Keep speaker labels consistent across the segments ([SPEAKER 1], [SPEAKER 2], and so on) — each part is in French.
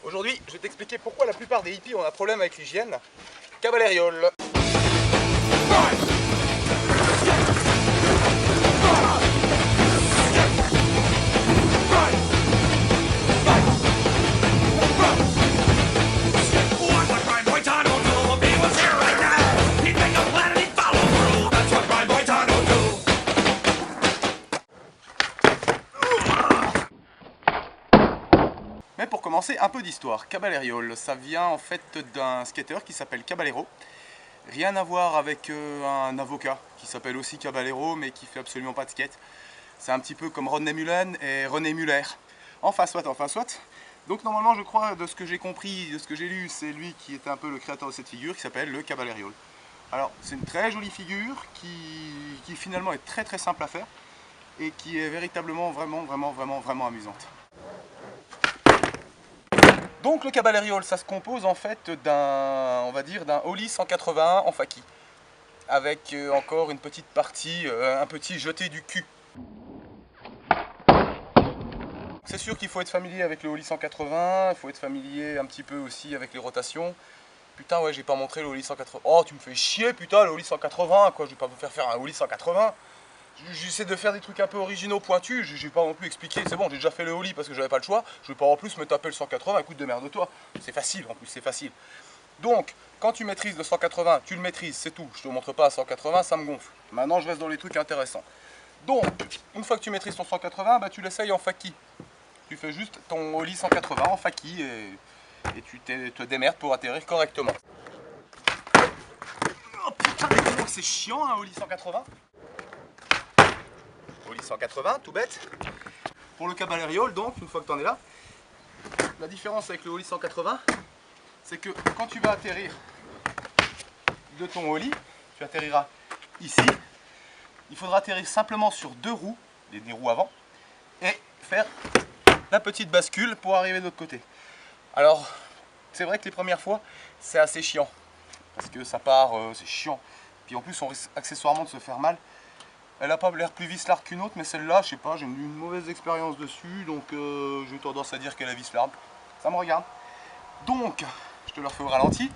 [SPEAKER 1] Aujourd'hui, je vais t'expliquer pourquoi la plupart des hippies ont un problème avec l'hygiène. Caballeriole. Mais pour commencer, un peu d'histoire. Caballeriole, ça vient en fait d'un skater qui s'appelle Caballero. Rien à voir avec un avocat qui s'appelle aussi Caballero mais qui fait absolument pas de skate. C'est un petit peu comme Rodney Mullen et René Muller. Enfin soit. Donc normalement je crois, de ce que j'ai compris, de ce que j'ai lu, c'est lui qui était un peu le créateur de cette figure qui s'appelle le Caballeriole. Alors c'est une très jolie figure qui finalement est très simple à faire et qui est véritablement vraiment amusante. Donc le Caballeriole, ça se compose en fait d'un Ollie 181 en faki, avec encore une petite partie, un petit jeté du cul. C'est sûr qu'il faut être familier avec le Ollie 180, il faut être familier un petit peu aussi avec les rotations. Putain ouais, j'ai pas montré le Ollie 180. Oh tu me fais chier putain, le Ollie 180 quoi, je vais pas vous faire un Ollie 180. J'essaie de faire des trucs un peu originaux, pointus, j'ai pas non plus expliqué, c'est bon, j'ai déjà fait le Ollie parce que j'avais pas le choix, je vais pas en plus me taper le 180, écoute de merde toi, c'est facile en plus, c'est facile. Donc, quand tu maîtrises le 180, tu le maîtrises, c'est tout, je te montre pas à 180, ça me gonfle. Maintenant je reste dans les trucs intéressants. Donc, une fois que tu maîtrises ton 180, bah, tu l'essayes en faki. Tu fais juste ton Ollie 180 en faki et tu te démerdes pour atterrir correctement. Oh putain, c'est chiant un Ollie 180. Ollie 180, tout bête. Pour le Caballeriole, donc, une fois que tu en es là, la différence avec le Ollie 180, c'est que quand tu vas atterrir de ton Ollie, tu atterriras ici, il faudra atterrir simplement sur deux roues, les roues avant, et faire la petite bascule pour arriver de l'autre côté. Alors, c'est vrai que les premières fois, c'est assez chiant, parce que ça part, c'est chiant. Puis en plus, on risque accessoirement de se faire mal. Elle n'a pas l'air plus vislarde qu'une autre, mais celle-là, je sais pas, j'ai eu une mauvaise expérience dessus, donc j'ai tendance à dire qu'elle est vislarde. Ça me regarde. Donc, je te le refais au ralenti.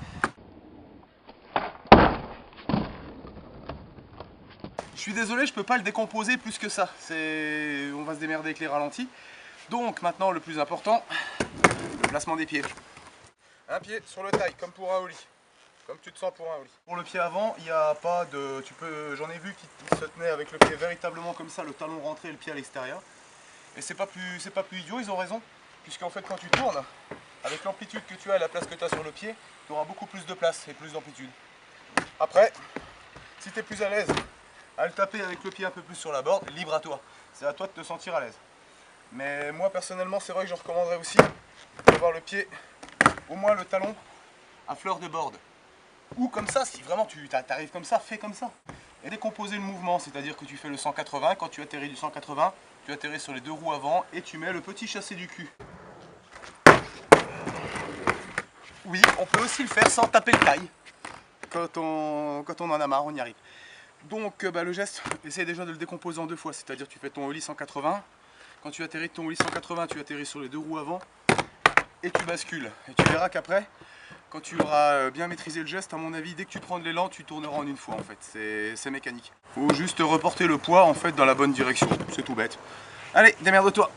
[SPEAKER 1] Je suis désolé, je peux pas le décomposer plus que ça. On va se démerder avec les ralentis. Donc maintenant, le plus important, le placement des pieds. Un pied sur le taille, comme pour un Ollie. Comme tu te sens pour un Ollie. Pour le pied avant, il n'y a pas de... J'en ai vu qui se tenait avec le pied véritablement comme ça, le talon rentré et le pied à l'extérieur. Et c'est pas plus idiot, ils ont raison. Puisqu'en fait quand tu tournes, avec l'amplitude que tu as et la place que tu as sur le pied, tu auras beaucoup plus de place et plus d'amplitude. Après, si tu es plus à l'aise à le taper avec le pied un peu plus sur la board, libre à toi. C'est à toi de te sentir à l'aise. Mais moi personnellement, c'est vrai que je recommanderais aussi d'avoir le pied, au moins le talon, à fleur de board. Ou comme ça, si vraiment tu arrives comme ça, fais comme ça. Et décomposer le mouvement, c'est-à-dire que tu fais le 180, quand tu atterris du 180, tu atterris sur les deux roues avant et tu mets le petit chassé du cul. Oui, on peut aussi le faire sans taper le taille. Quand on en a marre, on y arrive. Donc le geste, essaye déjà de le décomposer en deux fois, c'est-à-dire tu fais ton Ollie 180. Quand tu atterris de ton Ollie 180, tu atterris sur les deux roues avant et tu bascules. Et tu verras qu'après, quand tu auras bien maîtrisé le geste, à mon avis, dès que tu prends de l'élan, tu tourneras en une fois en fait. C'est mécanique. Faut juste reporter le poids en fait dans la bonne direction. C'est tout bête. Allez, démerde-toi.